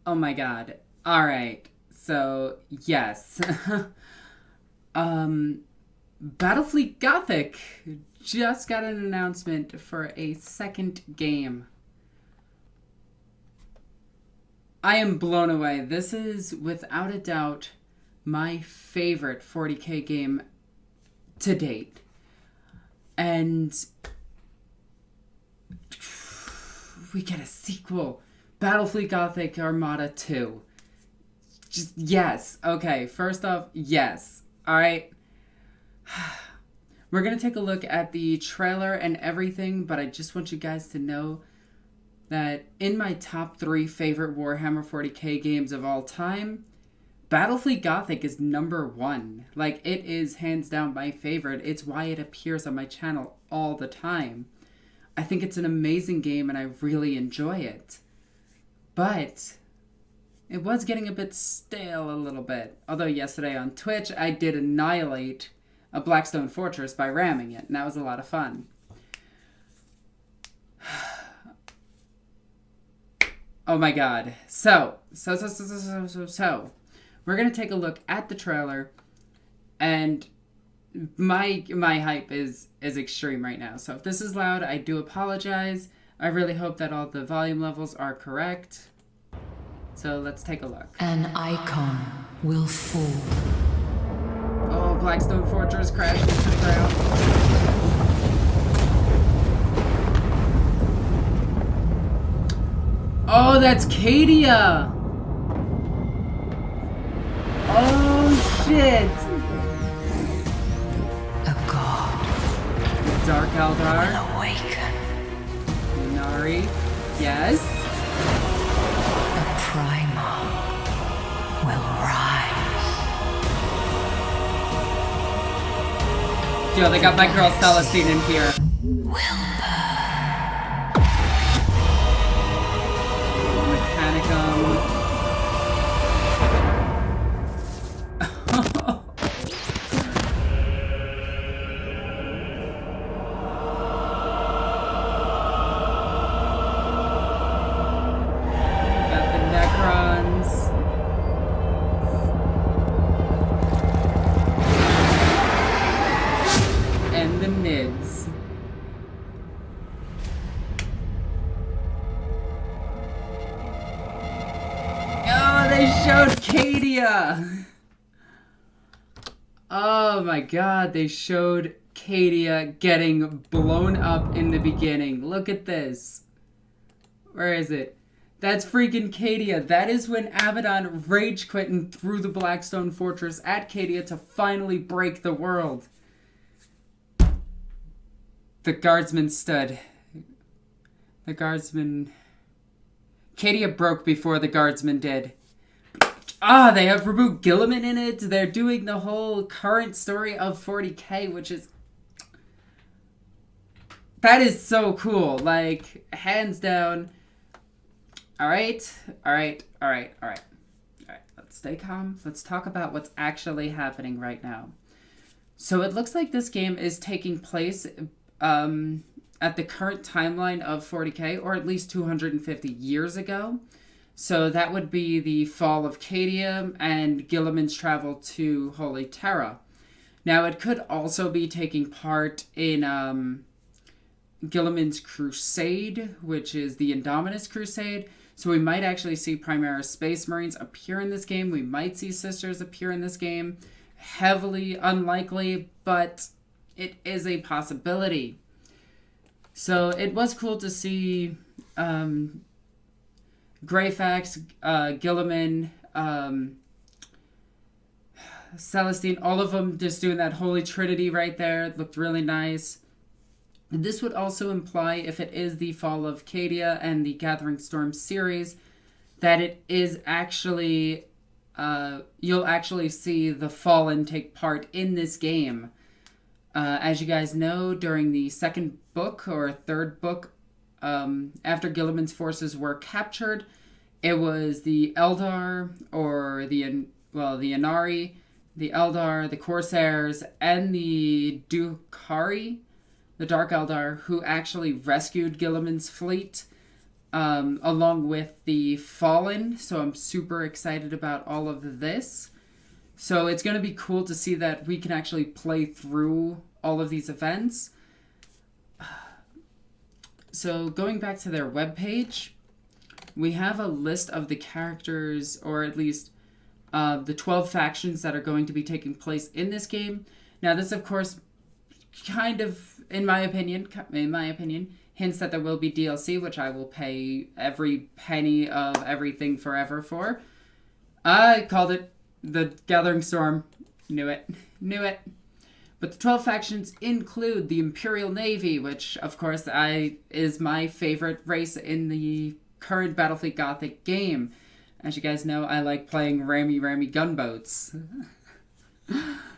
Oh my god. Alright. So, yes. Battlefleet Gothic just got an announcement for a second game. I am blown away. This is, without a doubt, my favorite 40k game to date. And we get a sequel. Battlefleet Gothic Armada 2. Just, yes. Okay, first off, yes. Alright. We're going to take a look at the trailer and everything, but I just want you guys to know that in my top 3 favorite Warhammer 40k games of all time, Battlefleet Gothic is number 1. Like, it is hands down my favorite. It's why it appears on my channel all the time. I think it's an amazing game and I really enjoy it. But it was getting a bit stale a little bit. Although yesterday on Twitch, I did annihilate a Blackstone Fortress by ramming it, and that was a lot of fun. Oh my god. So, we're going to take a look at the trailer, and my hype is extreme right now. So if this is loud, I do apologize. I really hope that all the volume levels are correct. So let's take a look. An icon will fall. Oh, Blackstone Fortress crashed into the ground. Oh, that's Cadia! Oh, shit! A god Dark Eldar. will awaken. Inari. Yes. A primal will rise. Yo, they got my girl Celestine in here. Mechanicum. Got the Necrons. And the Nids. Oh, they showed Cadia! Oh my god, they showed Cadia getting blown up in the beginning. Look at this. Where is it? That's freaking Cadia. That is when Abaddon rage quit and threw the Blackstone Fortress at Cadia to finally break the world. The guardsman stood. The guardsman... Cadia broke before the guardsman did. Ah, they have removed Gilliman in it. They're doing the whole current story of 40k, which is... That is so cool. Like, hands down. Alright. Let's stay calm. Let's talk about what's actually happening right now. So it looks like this game is taking place at the current timeline of 40k, or at least 250 years ago. So that would be the fall of Cadia and Gilliman's travel to Holy Terra. Now, it could also be taking part in Gilliman's Crusade, which is the Indominus Crusade. So we might actually see Primaris Space Marines appear in this game. We might see Sisters appear in this game. Heavily unlikely, but it is a possibility. So it was cool to see Greyfax, Gilliman, Celestine, all of them just doing that Holy Trinity right there. It looked really nice. And this would also imply, if it is the fall of Cadia and the Gathering Storm series, that it is actually, you'll actually see the Fallen take part in this game. As you guys know, during the second book or third book, after Gilliman's forces were captured, it was the Eldar, or the Inari, the Eldar, the Corsairs, and the Dukari, the Dark Eldar, who actually rescued Gilliman's fleet. along with the Fallen. So I'm super excited about all of this. So it's going to be cool to see that we can actually play through all of these events. So going back to their webpage, we have a list of the characters, or at least the 12 factions that are going to be taking place in this game. Now, this, of course, kind of, in my opinion, hints that there will be DLC, which I will pay every penny of everything forever for. I called it the Gathering Storm. Knew it. But the 12 factions include the Imperial Navy, which, of course, is my favorite race in the current Battlefleet Gothic game. As you guys know, I like playing rammy gunboats.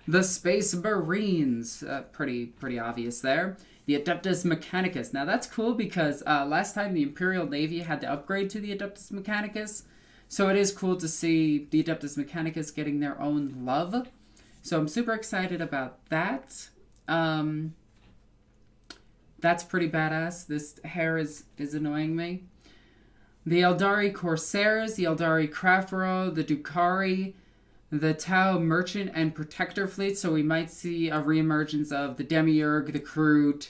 The Space Marines, pretty obvious there. The Adeptus Mechanicus. Now that's cool because last time the Imperial Navy had to upgrade to the Adeptus Mechanicus. So it is cool to see the Adeptus Mechanicus getting their own love. So I'm super excited about that. That's pretty badass. This hair is annoying me. The Eldari Corsairs, the Eldari Craftro, the Dukari, the Tau Merchant and Protector Fleet. So we might see a reemergence of the Demiurge, the Kroot.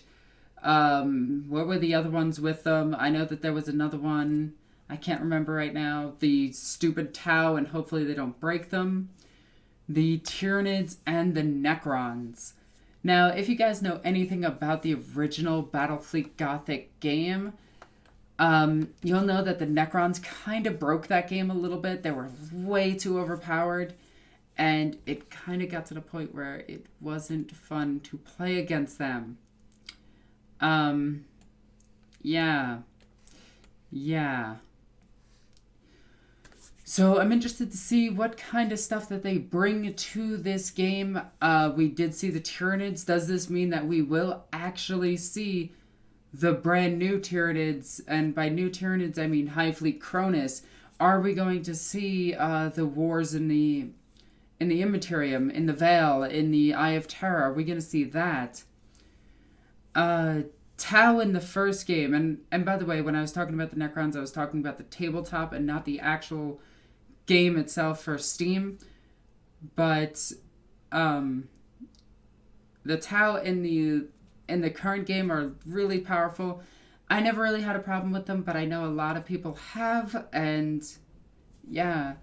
What were the other ones with them? I know that there was another one. I can't remember right now. The stupid Tau, and hopefully they don't break them. The Tyranids and the Necrons. Now, if you guys know anything about the original Battlefleet Gothic game, you'll know that the Necrons kind of broke that game a little bit. They were way too overpowered, and it kind of got to the point where it wasn't fun to play against them. Yeah. So I'm interested to see what kind of stuff that they bring to this game. We did see the Tyranids. Does this mean that we will actually see the brand new Tyranids? And by new Tyranids, I mean High Fleet Cronus. Are we going to see the wars in the Immaterium, in the Veil, in the Eye of Terror? Are we going to see that? Tau in the first game. And by the way, when I was talking about the Necrons, I was talking about the tabletop and not the actual game itself for Steam. But the Tau in the current game are really powerful. I never really had a problem with them, but I know a lot of people have, and yeah.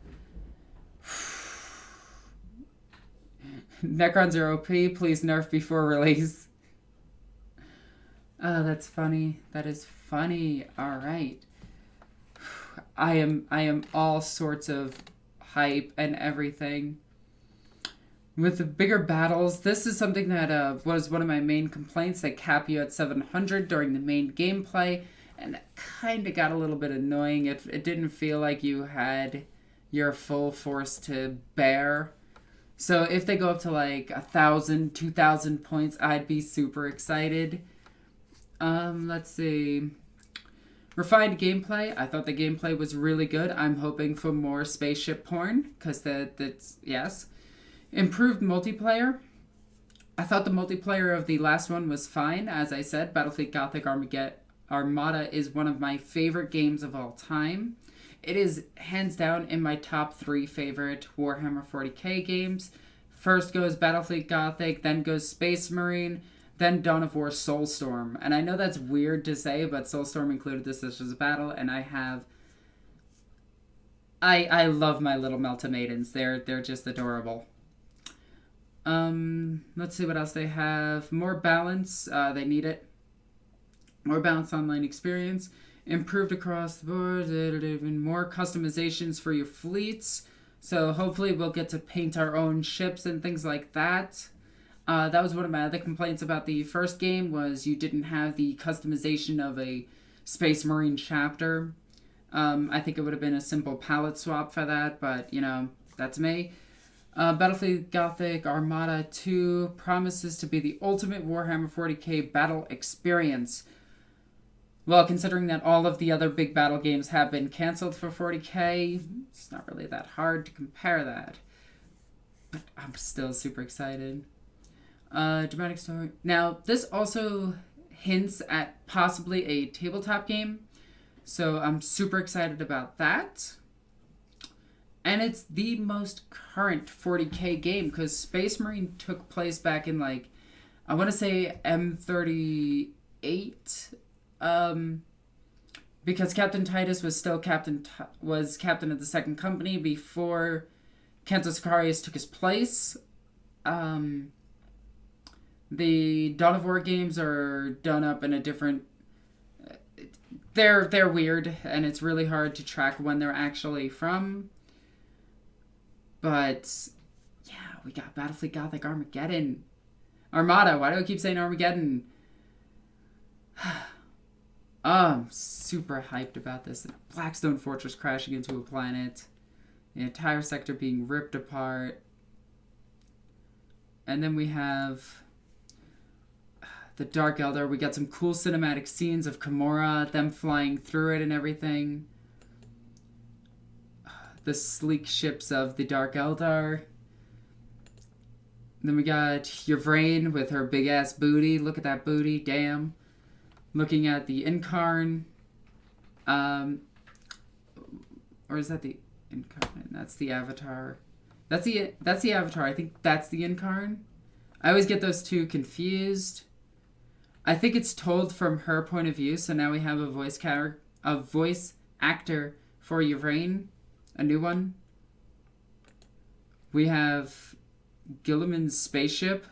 Necrons are OP, please nerf before release. Oh, that's funny. That is funny. All right. I am all sorts of hype and everything. With the bigger battles, this is something that was one of my main complaints. They cap you at 700 during the main gameplay, and that kind of got a little bit annoying. It didn't feel like you had your full force to bear. So if they go up to like 1,000, 2,000 points, I'd be super excited. Let's see. Refined gameplay. I thought the gameplay was really good. I'm hoping for more spaceship porn, because that's, yes. Improved multiplayer. I thought the multiplayer of the last one was fine. As I said, Battlefleet Gothic Armada is one of my favorite games of all time. It is hands down in my top 3 favorite Warhammer 40k games. First goes Battlefleet Gothic, then goes Space Marine, then Dawn of War Soulstorm. And I know that's weird to say, but Soulstorm included this as a battle, and I love my little Melta Maidens. They're just adorable. Let's see what else they have. More balance. They need it. More balanced online experience. Improved across the board. Even more customizations for your fleets. So hopefully we'll get to paint our own ships and things like that. That was one of my other complaints about the first game, was you didn't have the customization of a Space Marine chapter. I think it would have been a simple palette swap for that, but, you know, that's me. Battlefleet Gothic Armada 2 promises to be the ultimate Warhammer 40k battle experience. Well, considering that all of the other big battle games have been canceled for 40k, it's not really that hard to compare that. But I'm still super excited. Dramatic story. Now, this also hints at possibly a tabletop game. So I'm super excited about that. And it's the most current 40k game because Space Marine took place back in like, I want to say M38. Because Captain Titus was still captain of the Second Company before Kanto Sicarius took his place. The Dawn of War games are done up in a different... They're weird, and it's really hard to track when they're actually from. But, yeah, we got Battlefleet Gothic Armageddon. Armada, why do I keep saying Armageddon? I'm super hyped about this. Blackstone Fortress crashing into a planet. The entire sector being ripped apart. And then we have the Dark Eldar. We got some cool cinematic scenes of Kimura, them flying through it and everything. The sleek ships of the Dark Eldar. Then we got Yvraine with her big ass booty. Look at that booty, damn. Looking at the Incarn. Or is that the Incarn? That's the Avatar. That's the Avatar. I think that's the Incarn. I always get those two confused. I think it's told from her point of view, so now we have a voice actor for Yvraine, a new one. We have Guilliman's spaceship.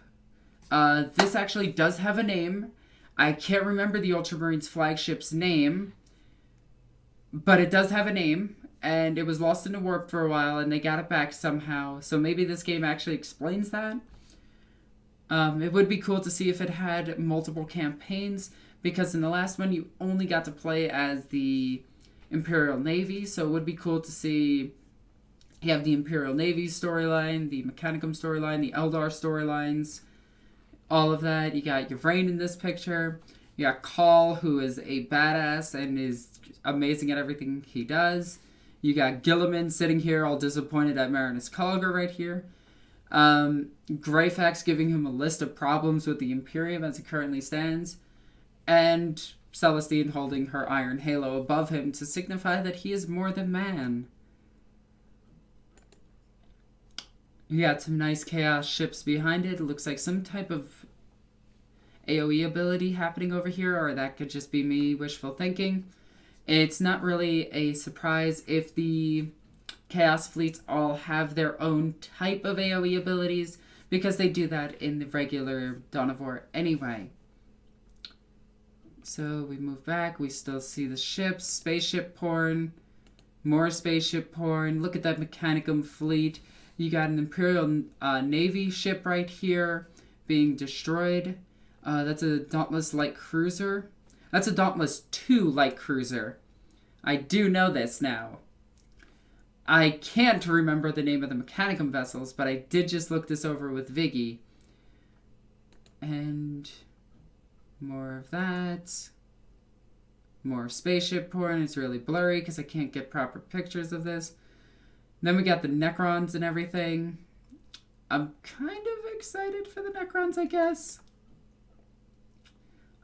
This actually does have a name. I can't remember the Ultramarines flagship's name, but it does have a name, and it was lost in a warp for a while, and they got it back somehow. So maybe this game actually explains that. It would be cool to see if it had multiple campaigns, because in the last one you only got to play as the Imperial Navy, so it would be cool to see you have the Imperial Navy storyline, the Mechanicum storyline, the Eldar storylines, all of that. You got Yvraine in this picture. You got Call, who is a badass and is amazing at everything he does. You got Guilliman sitting here all disappointed at Marinus Culliger right here. Greyfax giving him a list of problems with the Imperium as it currently stands. And Celestine holding her iron halo above him to signify that he is more than man. You got some nice chaos ships behind it. It looks like some type of AoE ability happening over here, or that could just be me wishful thinking. It's not really a surprise if the Chaos Fleets all have their own type of AoE abilities, because they do that in the regular Dawn of War anyway. So we move back, we still see the ships, spaceship porn, more spaceship porn. Look at that Mechanicum fleet. You got an Imperial Navy ship right here being destroyed. That's a Dauntless Light Cruiser. That's a Dauntless 2 Light Cruiser. I do know this now. I can't remember the name of the Mechanicum vessels, but I did just look this over with Viggy. And more of that. More spaceship porn. It's really blurry because I can't get proper pictures of this. Then we got the Necrons and everything. I'm kind of excited for the Necrons, I guess.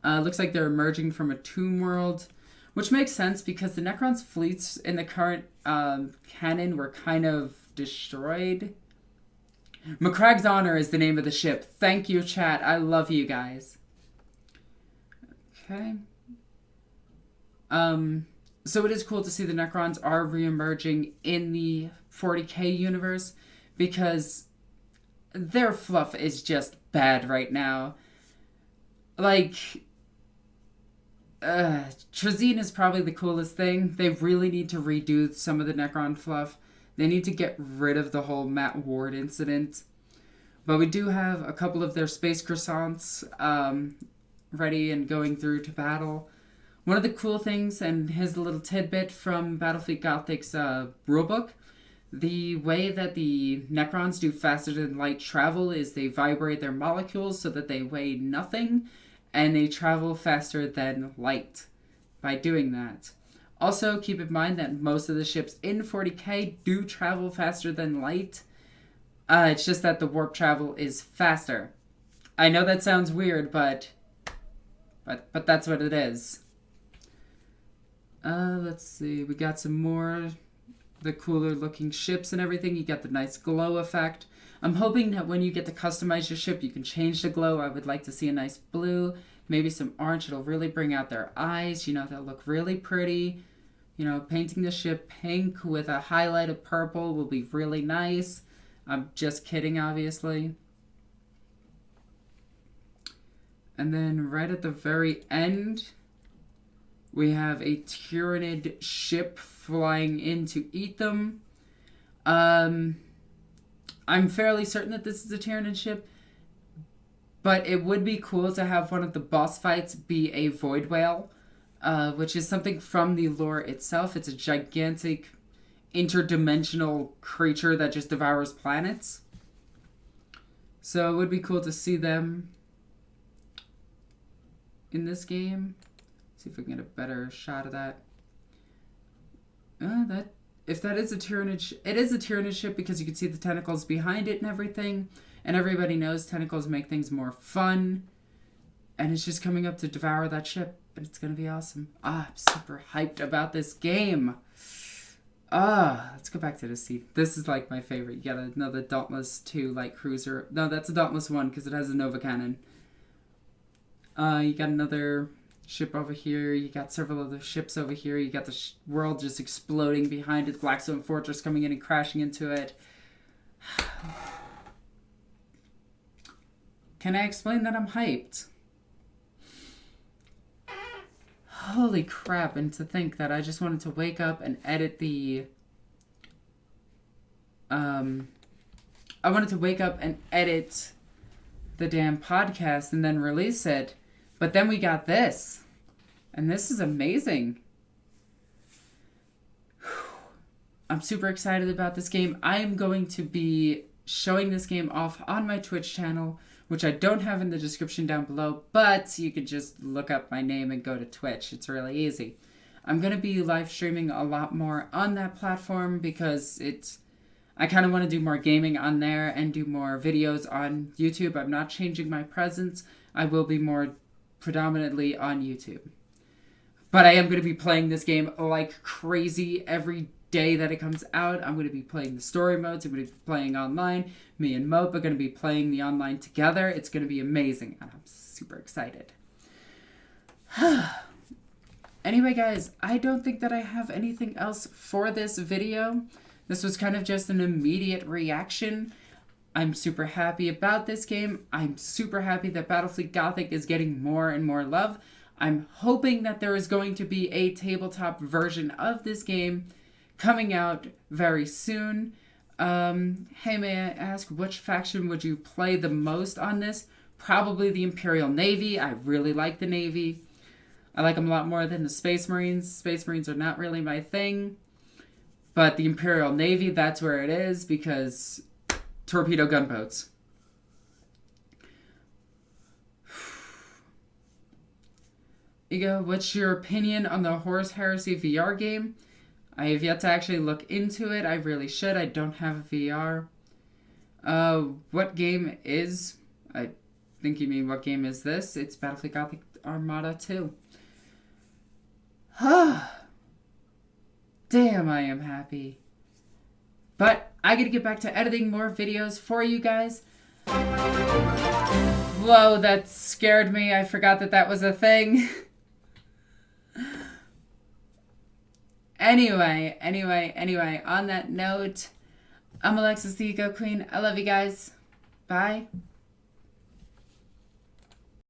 Looks like they're emerging from a tomb world, which makes sense because the Necrons' fleets in the current canon were kind of destroyed. McCragg's Honor is the name of the ship. Thank you, chat. I love you guys. Okay. So it is cool to see the Necrons are re-emerging in the 40k universe, because their fluff is just bad right now. Like, Trazine is probably the coolest thing. They really need to redo some of the Necron fluff. They need to get rid of the whole Matt Ward incident. But we do have a couple of their space croissants ready and going through to battle. One of the cool things, and here's a little tidbit from Battlefleet Gothic's rulebook, the way that the Necrons do faster than light travel is they vibrate their molecules so that they weigh nothing, and they travel faster than light by doing that. Also, keep in mind that most of the ships in 40k do travel faster than light. It's just that the warp travel is faster. I know that sounds weird, but that's what it is. Let's see. We got some more the cooler looking ships and everything. You get the nice glow effect. I'm hoping that when you get to customize your ship, you can change the glow. I would like to see a nice blue, maybe some orange. It'll really bring out their eyes. You know, they'll look really pretty. You know, painting the ship pink with a highlight of purple will be really nice. I'm just kidding, obviously. And then right at the very end, we have a tyranid ship flying in to eat them. I'm fairly certain that this is a tyranid ship, but it would be cool to have one of the boss fights be a void whale, which is something from the lore itself. It's a gigantic interdimensional creature that just devours planets. So it would be cool to see them in this game. See if we can get a better shot of that. If that is a tyranid, it is a tyranid ship because you can see the tentacles behind it and everything. And everybody knows tentacles make things more fun. And it's just coming up to devour that ship. But it's going to be awesome. I'm super hyped about this game. Let's go back to the seat. This is like my favorite. You got another Dauntless 2 light cruiser. No, that's a Dauntless 1 because it has a Nova cannon. You got another ship over here. You got several other ships over here. You got the world just exploding behind it. Blackstone Fortress coming in and crashing into it. Can I explain that I'm hyped? Holy crap, and to think that I just wanted to wake up and edit the... I wanted to wake up and edit the damn podcast and then release it. But then we got this. And this is amazing. I'm super excited about this game. I am going to be showing this game off on my Twitch channel, which I don't have in the description down below, but you could just look up my name and go to Twitch. It's really easy. I'm going to be live streaming a lot more on that platform because I kind of want to do more gaming on there and do more videos on YouTube. I'm not changing my presence. I will be more predominantly on YouTube. But I am going to be playing this game like crazy every day that it comes out. I'm going to be playing the story modes. I'm going to be playing online. Me and Mope are going to be playing the online together. It's going to be amazing. And I'm super excited. Anyway, guys, I don't think that I have anything else for this video. This was kind of just an immediate reaction. I'm super happy about this game. I'm super happy that Battlefleet Gothic is getting more and more love. I'm hoping that there is going to be a tabletop version of this game coming out very soon. Hey, may I ask, which faction would you play the most on this? Probably the Imperial Navy. I really like the Navy. I like them a lot more than the Space Marines. Space Marines are not really my thing. But the Imperial Navy, that's where it is because torpedo gunboats. Ego, what's your opinion on the Horus Heresy VR game? I have yet to actually look into it. I really should. I don't have a VR. What game is... I think you mean what game is this? It's Battlefleet Gothic Armada 2. Damn, I am happy. But I gotta get back to editing more videos for you guys. Whoa, that scared me. I forgot that that was a thing. Anyway, on that note, I'm Alexis the Ego Queen. I love you guys. Bye.